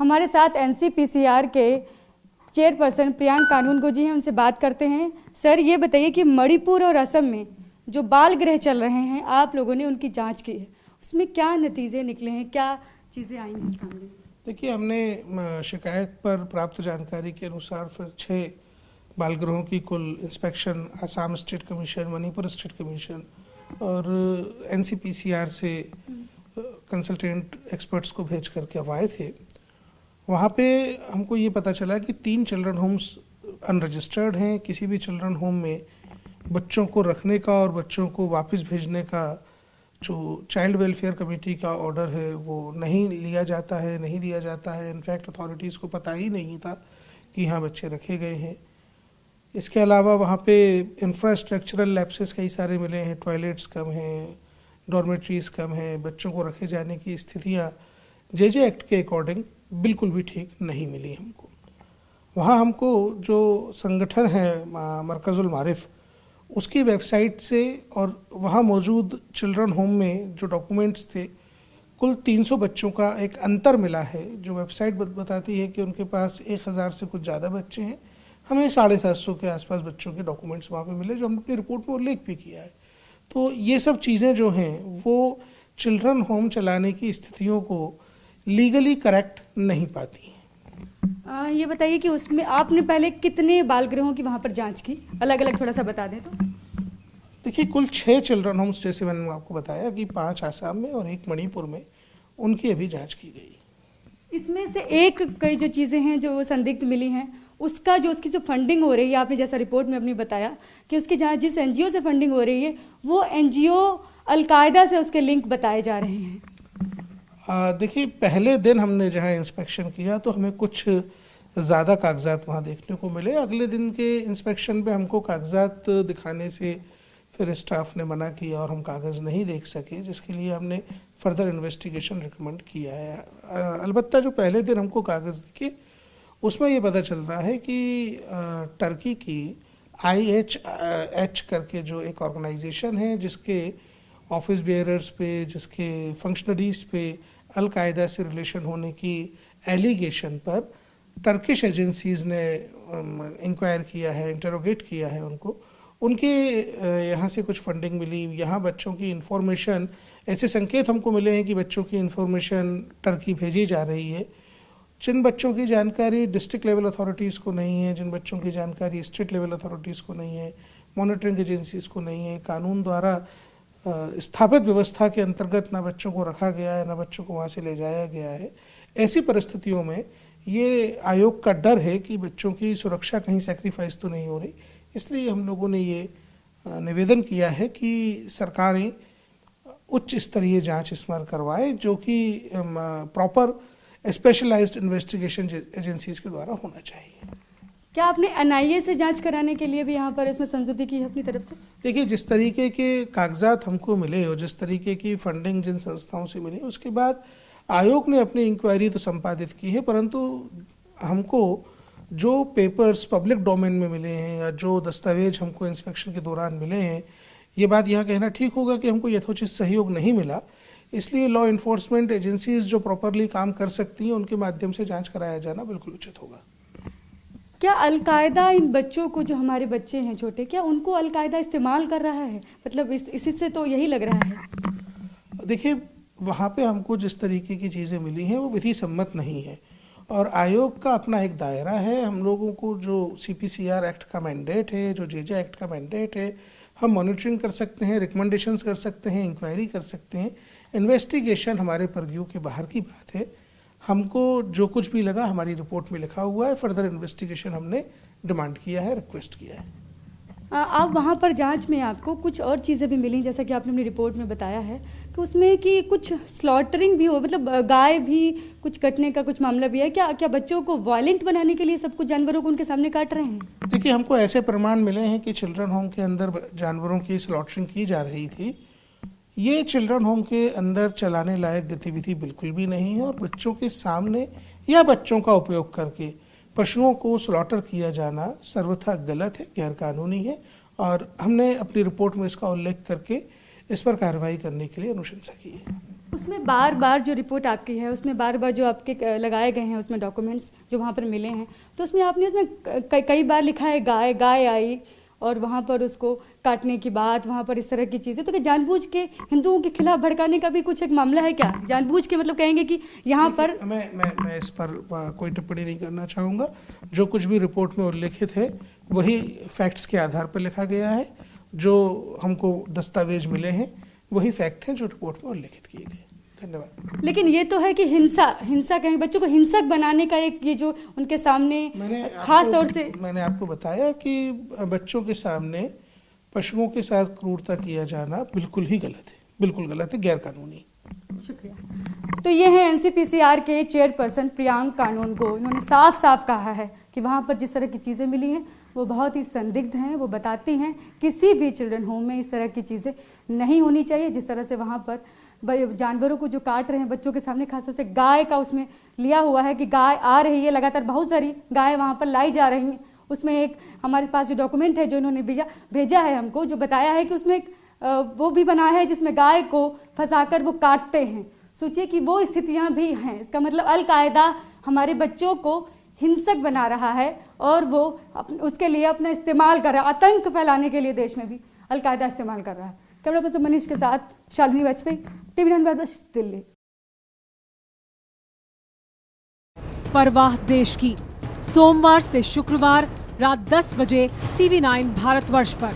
हमारे साथ एनसीपीसीआर के चेयरपर्सन प्रियांक कानूनगो जी हैं, उनसे बात करते हैं। सर, ये बताइए कि मणिपुर और असम में जो बाल गृह चल रहे हैं, आप लोगों ने उनकी जांच की है, उसमें क्या नतीजे निकले हैं, क्या चीज़ें आई हैं सामने? देखिए, हमने शिकायत पर प्राप्त जानकारी के अनुसार फिर 6 बाल गृहों की कुल inspection Assam state commission, Manipur state commission और एनसीपीसीआर से कंसल्टेंट एक्सपर्ट्स को भेज करके अब आए थे। वहाँ पे हमको ये पता चला कि 3 चिल्ड्रन होम्स अनरजिस्टर्ड हैं। किसी भी चिल्ड्रन होम में बच्चों को रखने का और बच्चों को वापस भेजने का जो चाइल्ड वेलफेयर कमेटी का ऑर्डर है वो नहीं लिया जाता है, नहीं दिया जाता है। इनफैक्ट अथॉरिटीज़ को पता ही नहीं था कि यहाँ बच्चे रखे गए हैं। इसके अलावा वहाँ पे इंफ्रास्ट्रक्चरल लैप्सेस कई सारे मिले हैं। टॉयलेट्स कम हैं, डॉर्मेट्रीज़ कम हैं, बच्चों को रखे जाने की स्थितियाँ जे एक्ट के अकॉर्डिंग बिल्कुल भी ठीक नहीं मिली हमको। वहाँ हमको जो संगठन है मरकज़ुल मारिफ, उसकी वेबसाइट से और वहाँ मौजूद चिल्ड्रन होम में जो डॉक्यूमेंट्स थे, कुल 300 बच्चों का एक अंतर मिला है। जो वेबसाइट बताती है कि उनके पास 1000 से कुछ ज़्यादा बच्चे हैं, हमें 750 के आसपास बच्चों के डॉक्यूमेंट्स वहाँ पे मिले, जो हमने अपनी रिपोर्ट में उल्लेख भी किया है। तो ये सब चीज़ें जो हैं वो चिल्ड्रन होम चलाने की स्थितियों को लीगली करेक्ट नहीं पाती। ये बताइए कि उसमें आपने पहले कितने बाल गृहों की वहाँ पर जांच की, अलग अलग थोड़ा सा बता दें तो। देखिए, कुल 6 चिल्ड्रन होम्स, जैसे मैंने आपको बताया कि 5 आसाम में और 1 मणिपुर में, उनकी अभी जांच की गई। इसमें से एक कई जो चीज़ें हैं जो संदिग्ध मिली हैं, उसकी जो फंडिंग हो रही है, आपने जैसा रिपोर्ट में अपनी बताया कि उसकी जहाँ जिस एनजीओ से फंडिंग हो रही है वो एनजीओ अलकायदा से उसके लिंक बताए जा रहे हैं। देखिए, पहले दिन हमने जहाँ इंस्पेक्शन किया तो हमें कुछ ज़्यादा कागजात वहाँ देखने को मिले। अगले दिन के इंस्पेक्शन पे हमको कागजात दिखाने से फिर स्टाफ ने मना किया और हम कागज़ नहीं देख सके, जिसके लिए हमने फर्दर इन्वेस्टिगेशन रिकमेंड किया है। अलबत्ता जो पहले दिन हमको कागज़ दिखे उसमें ये पता चलता है कि टर्की की IHH करके जो एक ऑर्गेनाइजेशन है, जिसके ऑफिस बेयरर्स पे, जिसके फंक्शनरीज पे अलकायदा से रिलेशन होने की एलिगेशन पर टर्किश एजेंसीज़ ने इंक्वायर किया है, इंटरोगेट किया है उनको। उनके यहाँ से कुछ फंडिंग मिली। यहाँ बच्चों की इन्फॉर्मेशन, ऐसे संकेत हमको मिले हैं कि बच्चों की इन्फॉर्मेशन टर्की भेजी जा रही है। जिन बच्चों की जानकारी डिस्ट्रिक्ट लेवल अथॉरिटीज़ को नहीं है, जिन बच्चों की जानकारी स्टेट लेवल अथॉरिटीज़ को नहीं है, मॉनिटरिंग एजेंसीज़ को नहीं है, कानून द्वारा स्थापित व्यवस्था के अंतर्गत ना बच्चों को रखा गया है, ना बच्चों को वहाँ से ले जाया गया है, ऐसी परिस्थितियों में ये आयोग का डर है कि बच्चों की सुरक्षा कहीं सेक्रीफाइस तो नहीं हो रही। इसलिए हम लोगों ने ये निवेदन किया है कि सरकारें उच्च स्तरीय जांच इस पर करवाएं, जो कि प्रॉपर स्पेशलाइज्ड इन्वेस्टिगेशन एजेंसीज के द्वारा होना चाहिए। क्या आपने NIA से जांच कराने के लिए भी यहाँ पर इसमें संशोधन की है अपनी तरफ से? देखिए, जिस तरीके के कागजात हमको मिले और जिस तरीके की फंडिंग जिन संस्थाओं से मिली, उसके बाद आयोग ने अपनी इंक्वायरी तो संपादित की है, परंतु हमको जो पेपर्स पब्लिक डोमेन में मिले हैं या जो दस्तावेज हमको इंस्पेक्शन के दौरान मिले हैं, ये बात यहाँ कहना ठीक होगा कि हमको यथोचित सहयोग नहीं मिला। इसलिए लॉ इन्फोर्समेंट एजेंसीज जो प्रॉपरली काम कर सकती हैं, उनके माध्यम से जांच कराया जाना बिल्कुल उचित होगा। क्या अलकायदा इन बच्चों को, जो हमारे बच्चे हैं छोटे, क्या उनको अलकायदा इस्तेमाल कर रहा है? मतलब इसी से तो यही लग रहा है। देखिए, वहाँ पे हमको जिस तरीके की चीज़ें मिली हैं वो विधि सम्मत नहीं है और आयोग का अपना एक दायरा है। हम लोगों को जो CPCR एक्ट का मैंडेट है, जो JJ एक्ट का मैंडेट है, हम मॉनिटरिंग कर सकते हैं, रिकमेंडेशंस कर सकते हैं, इंक्वायरी कर सकते हैं। इन्वेस्टिगेशन हमारे पर्व्यू के बाहर की बात है। हमको जो कुछ भी लगा हमारी रिपोर्ट में लिखा हुआ है। फर्दर इन्वेस्टिगेशन हमने डिमांड किया है, रिक्वेस्ट किया है। आप वहाँ पर जांच में आपको कुछ और चीज़ें भी मिली, जैसा कि आपने अपनी रिपोर्ट में बताया है कि उसमें कि कुछ स्लॉटरिंग भी हो, मतलब गाय भी कुछ कटने का कुछ मामला भी है। क्या बच्चों को वायलेंट बनाने के लिए सब कुछ जानवरों को उनके सामने काट रहे हैं? देखिए, हमको ऐसे प्रमाण मिले हैं कि चिल्ड्रन होम के अंदर जानवरों की स्लॉटरिंग की जा रही थी। ये चिल्ड्रन होम के अंदर चलाने लायक गतिविधि बिल्कुल भी नहीं है और बच्चों के सामने या बच्चों का उपयोग करके पशुओं को स्लॉटर किया जाना सर्वथा गलत है, गैरकानूनी है और हमने अपनी रिपोर्ट में इसका उल्लेख करके इस पर कार्रवाई करने के लिए अनुशंसा की है। उसमें बार बार जो रिपोर्ट आपकी है उसमें बार बार जो आपके लगाए गए हैं उसमें डॉक्यूमेंट्स जो वहाँ पर मिले हैं, तो उसमें आपने उसमें कई बार लिखा है गाय आई और वहाँ पर उसको काटने की बात, वहाँ पर इस तरह की चीज़ें, तो क्या जानबूझ के हिंदुओं के खिलाफ भड़काने का भी कुछ एक मामला है क्या? जानबूझ के मतलब कहेंगे कि यहाँ पर मैं इस पर कोई टिप्पणी नहीं करना चाहूँगा। जो कुछ भी रिपोर्ट में उल्लेखित है वही फैक्ट्स के आधार पर लिखा गया है। जो हमको दस्तावेज मिले हैं वही फैक्ट हैं जो रिपोर्ट में उल्लेखित किए गए। धन्यवाद। लेकिन ये तो है कि हिंसा कहेंगे, बच्चों को हिंसक बनाने का एक ये जो उनके सामने खास तौर से मैंने आपको बताया कि बच्चों के सामने पशुओं के साथ क्रूरता किया जाना बिल्कुल ही गलत है, बिल्कुल गलत है, गैर कानूनी। शुक्रिया। तो ये है एनसीपीसीआर के चेयरपर्सन प्रियांक कानूनगो। इन्होंने साफ साफ कहा है कि वहाँ पर जिस तरह की चीज़ें मिली हैं वो बहुत ही संदिग्ध हैं। वो बताती हैं किसी भी चिल्ड्रन होम में इस तरह की चीज़ें नहीं होनी चाहिए। जिस तरह से वहाँ पर जानवरों को जो काट रहे हैं बच्चों के सामने, खासतौर से गाय का उसमें लिया हुआ है कि गाय आ रही है, लगातार बहुत सारी गाय वहाँ पर लाई जा रही हैं। उसमें एक हमारे पास जो डॉक्यूमेंट है जो इन्होंने भेजा है हमको, जो बताया है कि उसमें एक वो भी बना है जिसमें गाय को फंसाकर वो काटते हैं। सोचिए कि वो स्थितियां भी हैं। इसका मतलब अल-कायदा हमारे बच्चों को हिंसक बना रहा है और वो उसके लिए अपना इस्तेमाल कर रहा है, आतंक फैलाने के लिए देश में भी अल-कायदा इस्तेमाल कर रहा है। कैमरा पर्सन मनीष के साथ शालिनी वाजपेयी, टीवी 9 दिल्ली। परवाह देश की, सोमवार से शुक्रवार रात 10 बजे टीवी 9 भारतवर्ष पर।